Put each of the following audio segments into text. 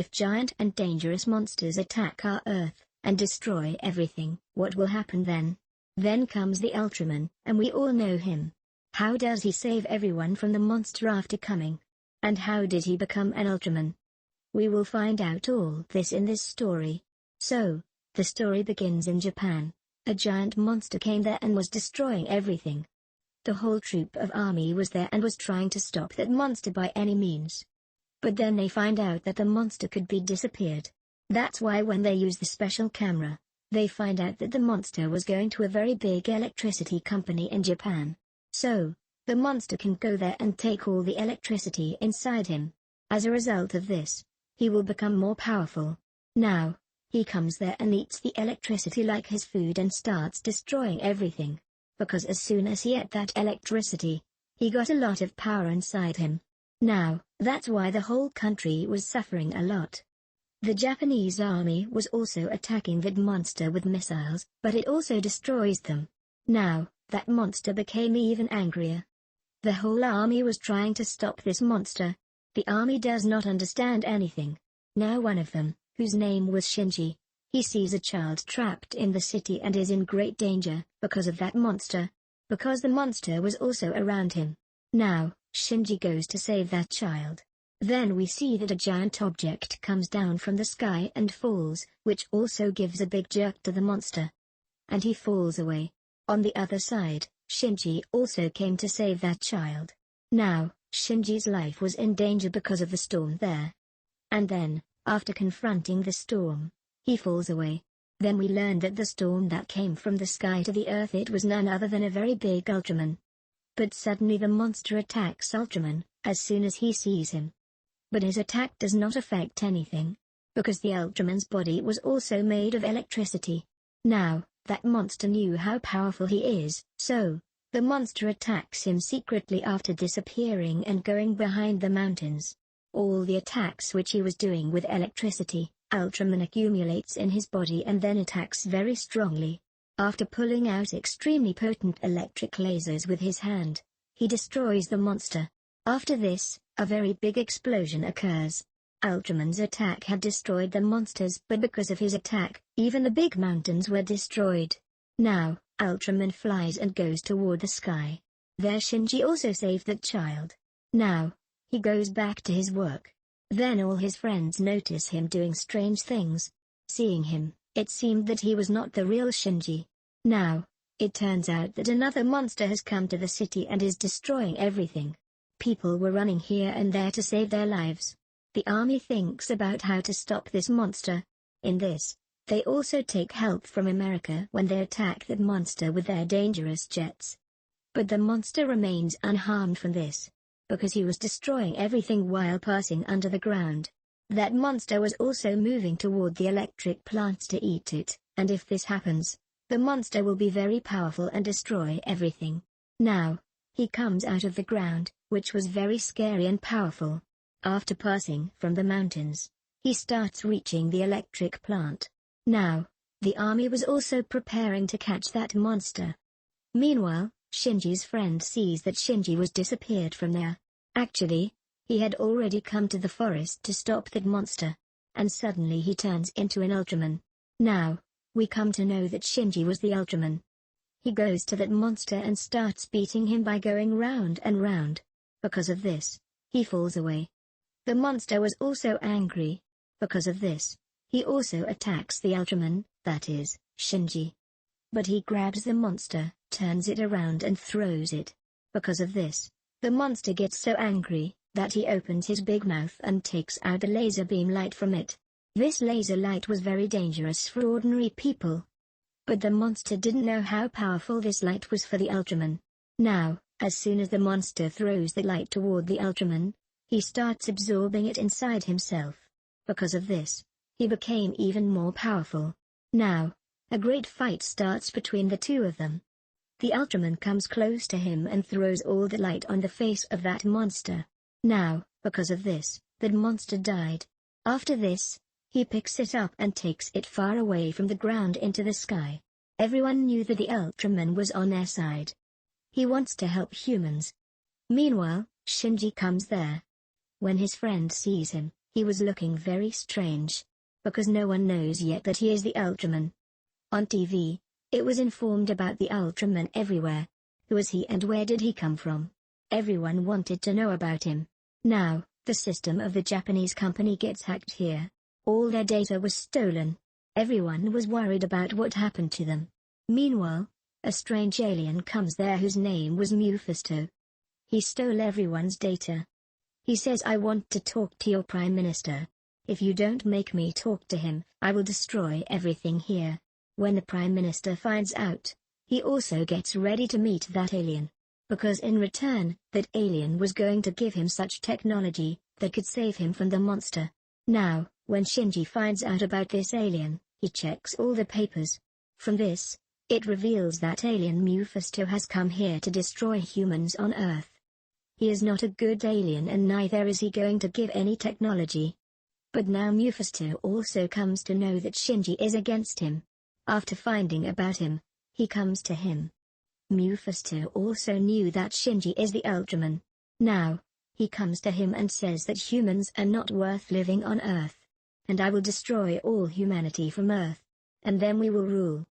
If giant and dangerous monsters attack our Earth, and destroy everything, what will happen then? Then comes the Ultraman, and we all know him. How does he save everyone from the monster after coming? And how did he become an Ultraman? We will find out all this in this story. So, the story begins in Japan. A giant monster came there and was destroying everything. The whole troop of army was there and was trying to stop that monster by any means. But then they find out that the monster could be disappeared. That's why when they use the special camera, they find out that the monster was going to a very big electricity company in Japan. So, the monster can go there and take all the electricity inside him. As a result of this, he will become more powerful. Now, he comes there and eats the electricity like his food and starts destroying everything. Because as soon as he ate that electricity, he got a lot of power inside him. Now, that's why the whole country was suffering a lot. The Japanese army was also attacking that monster with missiles, but it also destroys them. Now, that monster became even angrier. The whole army was trying to stop this monster. The army does not understand anything. Now one of them, whose name was Shinji, he sees a child trapped in the city and is in great danger, because of that monster. Because the monster was also around him. Now, Shinji goes to save that child. Then we see that a giant object comes down from the sky and falls, which also gives a big jerk to the monster. And he falls away. On the other side, Shinji also came to save that child. Now, Shinji's life was in danger because of the storm there. And then, after confronting the storm, he falls away. Then we learned that the storm that came from the sky to the earth, it was none other than a very big Ultraman. But suddenly the monster attacks Ultraman, as soon as he sees him. But his attack does not affect anything, because the Ultraman's body was also made of electricity. Now, that monster knew how powerful he is, so, the monster attacks him secretly after disappearing and going behind the mountains. All the attacks which he was doing with electricity, Ultraman accumulates in his body and then attacks very strongly. After pulling out extremely potent electric lasers with his hand, he destroys the monster. After this, a very big explosion occurs. Ultraman's attack had destroyed the monsters, but because of his attack, even the big mountains were destroyed. Now, Ultraman flies and goes toward the sky. There Shinji also saved that child. Now, he goes back to his work. Then all his friends notice him doing strange things. Seeing him, it seemed that he was not the real Shinji. Now, it turns out that another monster has come to the city and is destroying everything. People were running here and there to save their lives. The army thinks about how to stop this monster. In this, they also take help from America when they attack that monster with their dangerous jets. But the monster remains unharmed from this, because he was destroying everything while passing under the ground. That monster was also moving toward the electric plants to eat it, and if this happens, the monster will be very powerful and destroy everything. Now, he comes out of the ground, which was very scary and powerful. After passing from the mountains, he starts reaching the electric plant. Now, the army was also preparing to catch that monster. Meanwhile, Shinji's friend sees that Shinji was disappeared from there. Actually, he had already come to the forest to stop that monster. And suddenly he turns into an Ultraman. Now, we come to know that Shinji was the Ultraman. He goes to that monster and starts beating him by going round and round. Because of this, he falls away. The monster was also angry. Because of this, he also attacks the Ultraman, that is, Shinji. But he grabs the monster, turns it around and throws it. Because of this, the monster gets so angry, that he opens his big mouth and takes out a laser beam light from it. This laser light was very dangerous for ordinary people. But the monster didn't know how powerful this light was for the Ultraman. Now, as soon as the monster throws the light toward the Ultraman, he starts absorbing it inside himself. Because of this, he became even more powerful. Now, a great fight starts between the two of them. The Ultraman comes close to him and throws all the light on the face of that monster. Now, because of this, that monster died. After this, he picks it up and takes it far away from the ground into the sky. Everyone knew that the Ultraman was on their side. He wants to help humans. Meanwhile, Shinji comes there. When his friend sees him, He was looking very strange, because no one knows yet that he is the Ultraman. On TV, it was informed about the Ultraman everywhere. Who is he and where did he come from? Everyone wanted to know about him. Now, the system of the Japanese company gets hacked here. All their data was stolen. Everyone was worried about what happened to them. Meanwhile, a strange alien comes there whose name was Mephisto. He stole everyone's data. He says, I want to talk to your Prime Minister. If you don't make me talk to him, I will destroy everything here. When the Prime Minister finds out, he also gets ready to meet that alien. Because in return, that alien was going to give him such technology that could save him from the monster. Now, when Shinji finds out about this alien, he checks all the papers. From this, it reveals that alien Mephisto has come here to destroy humans on Earth. He is not a good alien and neither is he going to give any technology. But now Mephisto also comes to know that Shinji is against him. After finding about him, he comes to him. Mephisto also knew that Shinji is the Ultraman. Now, he comes to him and says that humans are not worth living on Earth. And I will destroy all humanity from Earth. And then we will rule.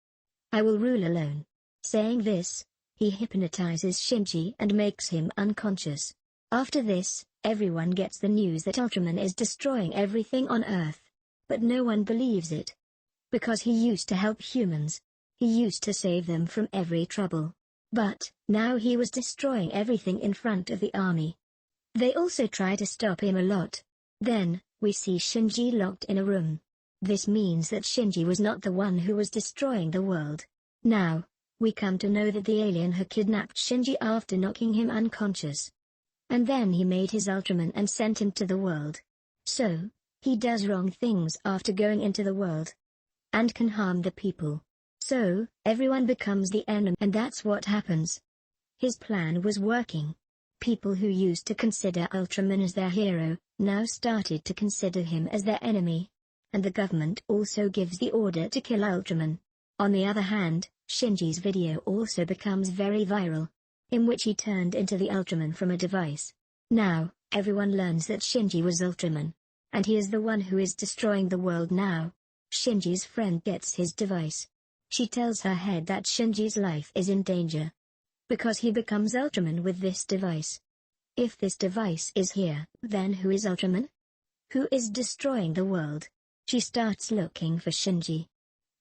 I will rule alone. Saying this, he hypnotizes Shinji and makes him unconscious. After this, everyone gets the news that Ultraman is destroying everything on Earth. But no one believes it. Because he used to help humans. He used to save them from every trouble. But, now he was destroying everything in front of the army. They also try to stop him a lot. Then, we see Shinji locked in a room. This means that Shinji was not the one who was destroying the world. Now, we come to know that the alien had kidnapped Shinji after knocking him unconscious. And then he made his Ultraman and sent him to the world. So, he does wrong things after going into the world. And can harm the people. So, everyone becomes the enemy and that's what happens. His plan was working. People who used to consider Ultraman as their hero, now started to consider him as their enemy. And the government also gives the order to kill Ultraman. On the other hand, Shinji's video also becomes very viral. In which he turned into the Ultraman from a device. Now, everyone learns that Shinji was Ultraman. And he is the one who is destroying the world now. Shinji's friend gets his device. She tells her head that Shinji's life is in danger. Because he becomes Ultraman with this device. If this device is here, then who is Ultraman? Who is destroying the world? She starts looking for Shinji.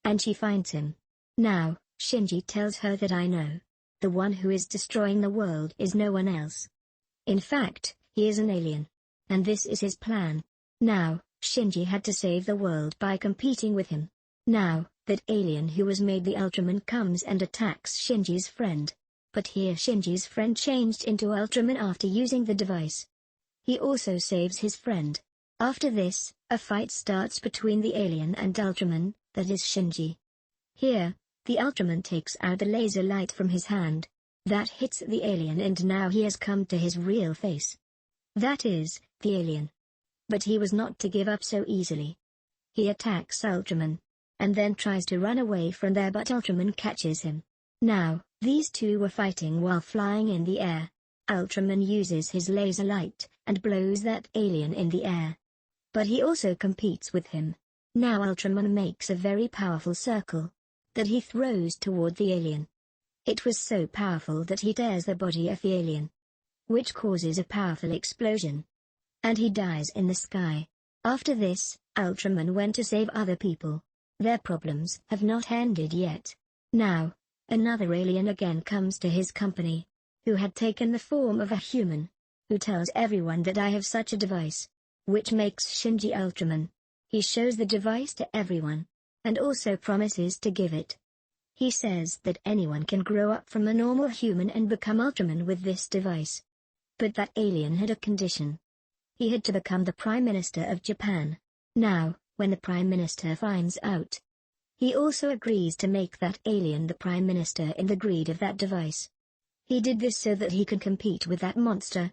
And she finds him. Now, Shinji tells her that I know. The one who is destroying the world is no one else. In fact, he is an alien. And this is his plan. Now, Shinji had to save the world by competing with him. Now, that alien who was made the Ultraman comes and attacks Shinji's friend. But here Shinji's friend changed into Ultraman after using the device. He also saves his friend. After this, a fight starts between the alien and Ultraman, that is Shinji. Here, the Ultraman takes out the laser light from his hand. That hits the alien and now he has come to his real face. That is, the alien. But he was not to give up so easily. He attacks Ultraman. And then tries to run away from there but Ultraman catches him. Now, these two were fighting while flying in the air. Ultraman uses his laser light, and blows that alien in the air. But he also competes with him. Now Ultraman makes a very powerful circle. That he throws toward the alien. It was so powerful that he tears the body of the alien. Which causes a powerful explosion. And he dies in the sky. After this, Ultraman went to save other people. Their problems have not ended yet. Now, another alien again comes to his company. Who had taken the form of a human. Who tells everyone that I have such a device. Which makes Shinji Ultraman. He shows the device to everyone. And also promises to give it. He says that anyone can grow up from a normal human and become Ultraman with this device. But that alien had a condition. He had to become the Prime Minister of Japan. Now, when the Prime Minister finds out, he also agrees to make that alien the Prime Minister in the greed of that device. He did this so that he could compete with that monster.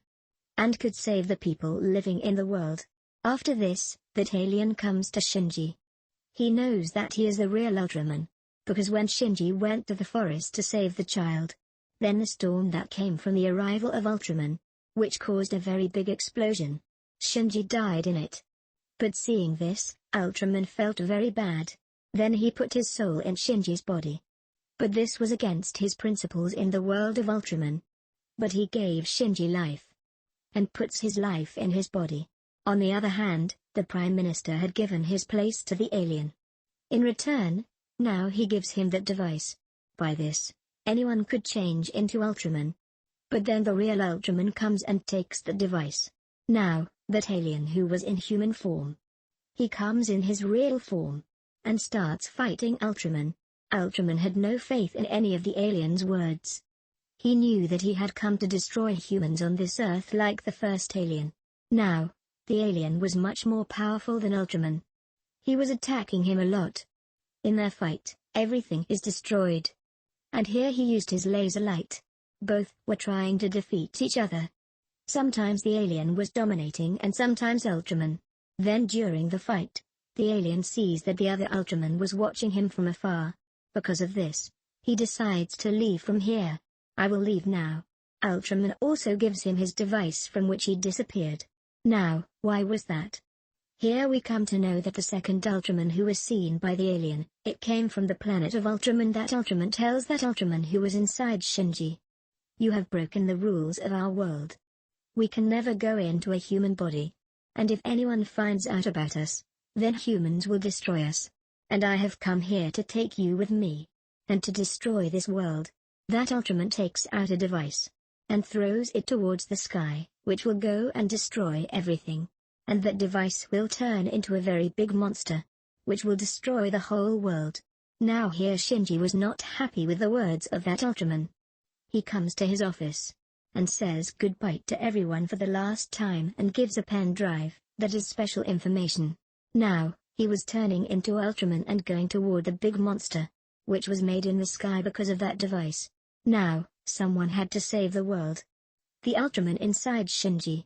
And could save the people living in the world. After this, that alien comes to Shinji. He knows that he is the real Ultraman. Because when Shinji went to the forest to save the child, then the storm that came from the arrival of Ultraman, which caused a very big explosion. Shinji died in it. But seeing this, Ultraman felt very bad. Then he put his soul in Shinji's body. But this was against his principles in the world of Ultraman. But he gave Shinji life, and puts his life in his body. On the other hand, the Prime Minister had given his place to the alien. In return, now he gives him that device. By this, anyone could change into Ultraman. But then the real Ultraman comes and takes the device. Now, that alien who was in human form, he comes in his real form, and starts fighting Ultraman. Ultraman had no faith in any of the alien's words. He knew that he had come to destroy humans on this earth like the first alien. Now, the alien was much more powerful than Ultraman. He was attacking him a lot. In their fight, everything is destroyed. And here he used his laser light. Both were trying to defeat each other. Sometimes the alien was dominating and sometimes Ultraman. Then during the fight, the alien sees that the other Ultraman was watching him from afar. Because of this, he decides to leave from here. I will leave now. Ultraman also gives him his device from which he disappeared. Now, why was that? Here we come to know that the second Ultraman who was seen by the alien, it came from the planet of Ultraman. That Ultraman tells that Ultraman who was inside Shinji, "You have broken the rules of our world. We can never go into a human body. And if anyone finds out about us, then humans will destroy us. And I have come here to take you with me. And to destroy this world." That Ultraman takes out a device, and throws it towards the sky, which will go and destroy everything. And that device will turn into a very big monster, which will destroy the whole world. Now here Shinji was not happy with the words of that Ultraman. He comes to his office, and says goodbye to everyone for the last time and gives a pen drive, that is special information. Now, he was turning into Ultraman and going toward the big monster, which was made in the sky because of that device. Now, someone had to save the world. The Ultraman inside Shinji.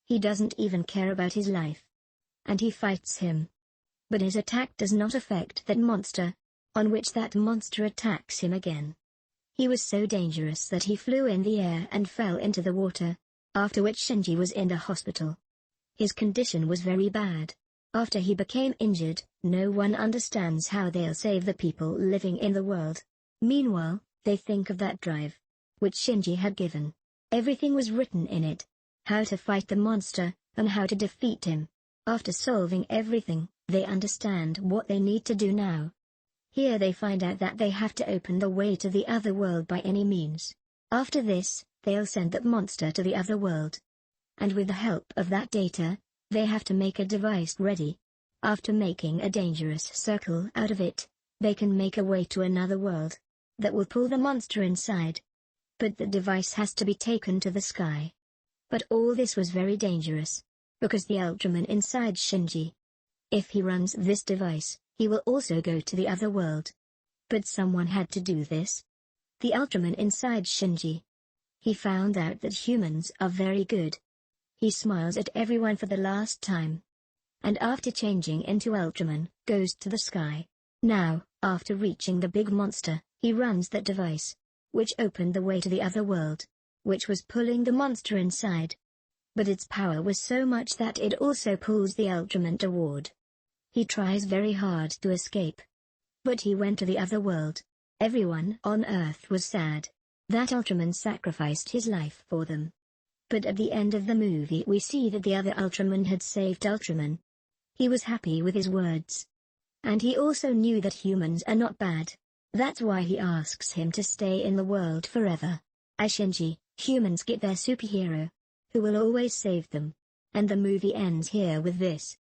He doesn't even care about his life. And he fights him. But his attack does not affect that monster, on which that monster attacks him again. He was so dangerous that he flew in the air and fell into the water, after which Shinji was in the hospital. His condition was very bad. After he became injured, no one understands how they'll save the people living in the world. Meanwhile, they think of that drive, which Shinji had given. Everything was written in it. How to fight the monster, and how to defeat him. After solving everything, they understand what they need to do now. Here they find out that they have to open the way to the other world by any means. After this, they'll send that monster to the other world. And with the help of that data, they have to make a device ready. After making a dangerous circle out of it, they can make a way to another world that will pull the monster inside. But the device has to be taken to the sky. But all this was very dangerous, because the Ultraman inside Shinji, if he runs this device, he will also go to the other world. But someone had to do this. The Ultraman inside Shinji. He found out that humans are very good. He smiles at everyone for the last time. And after changing into Ultraman, goes to the sky. Now, after reaching the big monster, he runs that device, which opened the way to the other world, which was pulling the monster inside. But its power was so much that it also pulls the Ultraman toward. He tries very hard to escape. But he went to the other world. Everyone on Earth was sad. That Ultraman sacrificed his life for them. But at the end of the movie we see that the other Ultraman had saved Ultraman. He was happy with his words. And he also knew that humans are not bad. That's why he asks him to stay in the world forever. As Shinji, humans get their superhero, who will always save them. And the movie ends here with this.